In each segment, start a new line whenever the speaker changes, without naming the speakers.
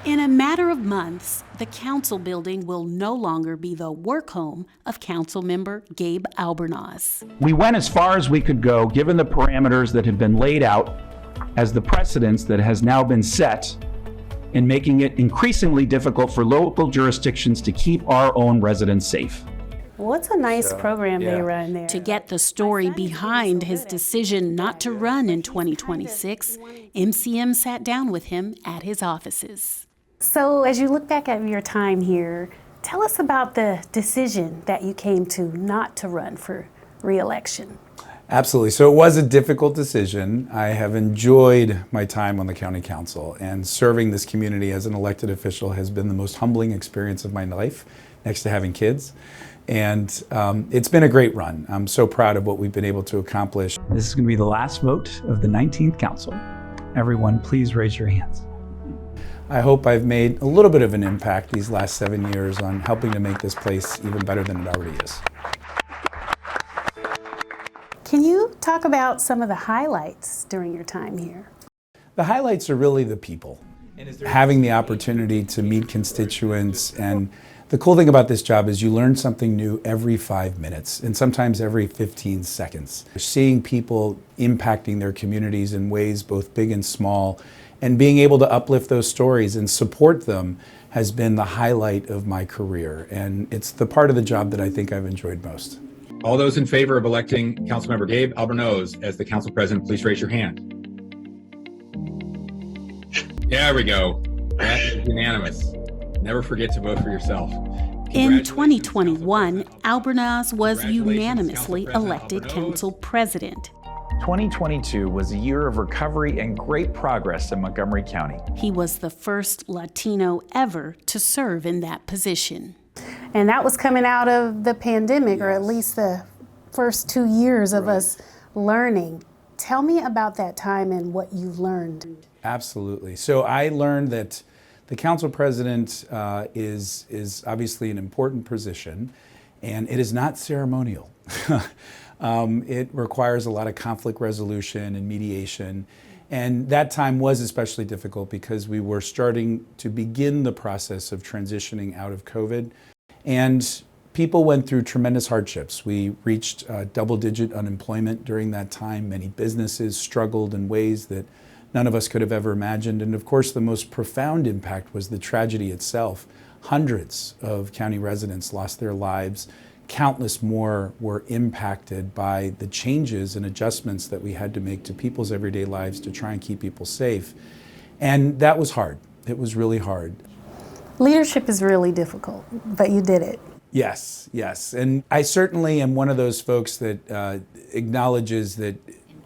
In a matter of months, the council building will no longer be the work home of Councilmember Gabe Albornoz.
We went as far as we could go, given the parameters that had been laid out as the precedents that has now been set in making it increasingly difficult for local jurisdictions to keep our own residents safe.
What's a nice program they run there?
To get the story behind his decision not to run in 2026, MCM sat down with him at his offices.
So as you look back at your time here, tell us about the decision that you came to not to run for re-election.
Absolutely. So it was a difficult decision. I have enjoyed my time on the county council, and serving this community as an elected official has been the most humbling experience of my life, next to having kids. And it's been a great run. I'm so proud of what we've been able to accomplish.
This is going to be the last vote of the 19th council. Everyone, please raise your hands.
I hope I've made a little bit of an impact these last 7 years on helping to make this place even better than it already is.
Can you talk about some of the highlights during your time here?
The highlights are really the people. Having the opportunity to meet constituents, and the cool thing about this job is you learn something new every 5 minutes and sometimes every 15 seconds. Seeing people impacting their communities in ways both big and small, and being able to uplift those stories and support them has been the highlight of my career. And it's the part of the job that I think I've enjoyed most.
All those in favor of electing Councilmember Gabe Albornoz as the council president, please raise your hand. There we go. That is unanimous. Never forget to vote for yourself.
In 2021, Albornoz was unanimously elected council president.
2022 was a year of recovery and great progress in Montgomery County.
He was the first Latino ever to serve in that position.
And that was coming out of the pandemic, or at least the first 2 years of us learning. Tell me about that time and what you learned.
Absolutely. So I learned that the council president is obviously an important position, and it is not ceremonial. It requires a lot of conflict resolution and mediation. And that time was especially difficult because we were starting to begin the process of transitioning out of COVID. And people went through tremendous hardships. We reached double-digit unemployment during that time. Many businesses struggled in ways that none of us could have ever imagined. And of course, the most profound impact was the tragedy itself. Hundreds of county residents lost their lives. Countless more were impacted by the changes and adjustments that we had to make to people's everyday lives to try and keep people safe. And that was hard. It was really hard.
Leadership is really difficult, but you did it.
Yes, yes. And I certainly am one of those folks that acknowledges that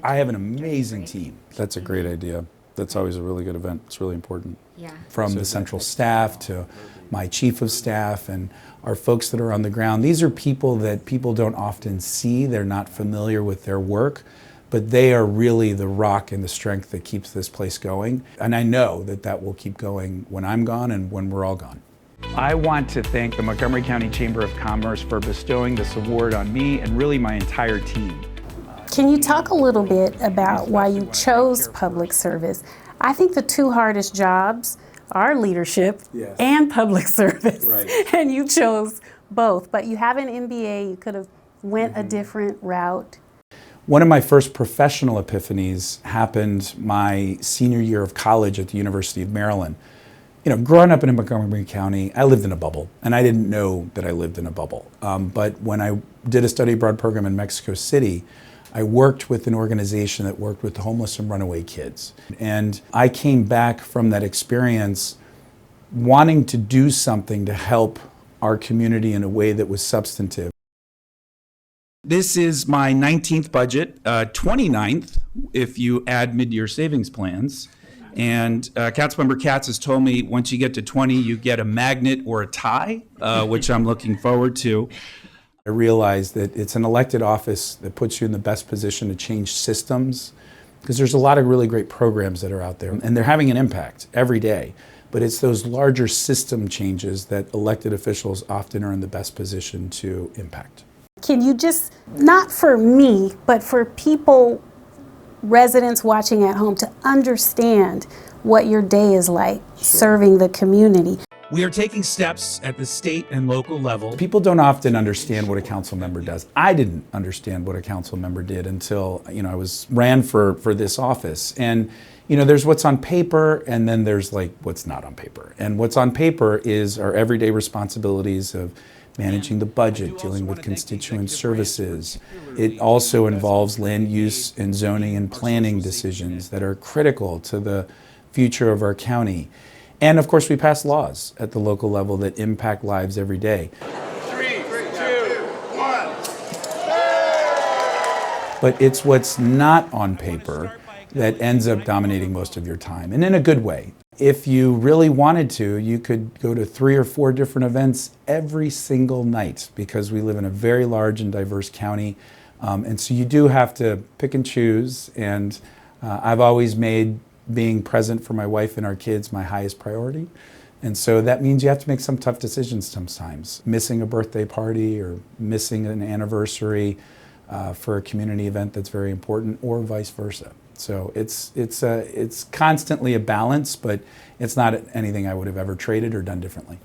I have an amazing team. That's a great idea. That's always a really good event. It's really important.
Yeah.
From the central staff to my chief of staff and our folks that are on the ground. These are people that people don't often see. They're not familiar with their work, but they are really the rock and the strength that keeps this place going. And I know that that will keep going when I'm gone and when we're all gone.
I want to thank the Montgomery County Chamber of Commerce for bestowing this award on me and really my entire team.
Can you talk a little bit about why you chose public service? I think the two hardest jobs are leadership and public service.
Right.
And you chose both, but you have an MBA, you could have went a different route.
One of my first professional epiphanies happened my senior year of college at the University of Maryland. You know, growing up in Montgomery County, I lived in a bubble, and I didn't know that I lived in a bubble. But when I did a study abroad program in Mexico City, I worked with an organization that worked with homeless and runaway kids. And I came back from that experience wanting to do something to help our community in a way that was substantive.
This is my 19th budget, 29th if you add mid-year savings plans. And Councilmember Katz has told me once you get to 20, you get a magnet or a tie, which I'm looking forward to.
I realized that it's an elected office that puts you in the best position to change systems, because there's a lot of really great programs that are out there, and they're having an impact every day. But it's those larger system changes that elected officials often are in the best position to impact.
Can you just, not for me, but for people, residents watching at home, to understand what your day is like serving the community.
We are taking steps at the state and local level.
People don't often understand what a council member does. I didn't understand what a council member did until, I ran for this office. And, there's what's on paper, and then there's like what's not on paper. And what's on paper is our everyday responsibilities of managing the budget, dealing with constituent services. It also involves land use and zoning and planning decisions that are critical to the future of our county. And of course, we pass laws at the local level that impact lives every day.
3, 2, 1.
But it's what's not on paper that ends up dominating most of your time, and in a good way. If you really wanted to, you could go to 3 or 4 different events every single night, because we live in a very large and diverse county. And so you do have to pick and choose. And I've always made being present for my wife and our kids my highest priority. And so that means you have to make some tough decisions sometimes. Missing a birthday party or missing an anniversary for a community event that's very important, or vice versa. So it's constantly a balance, but it's not anything I would have ever traded or done differently.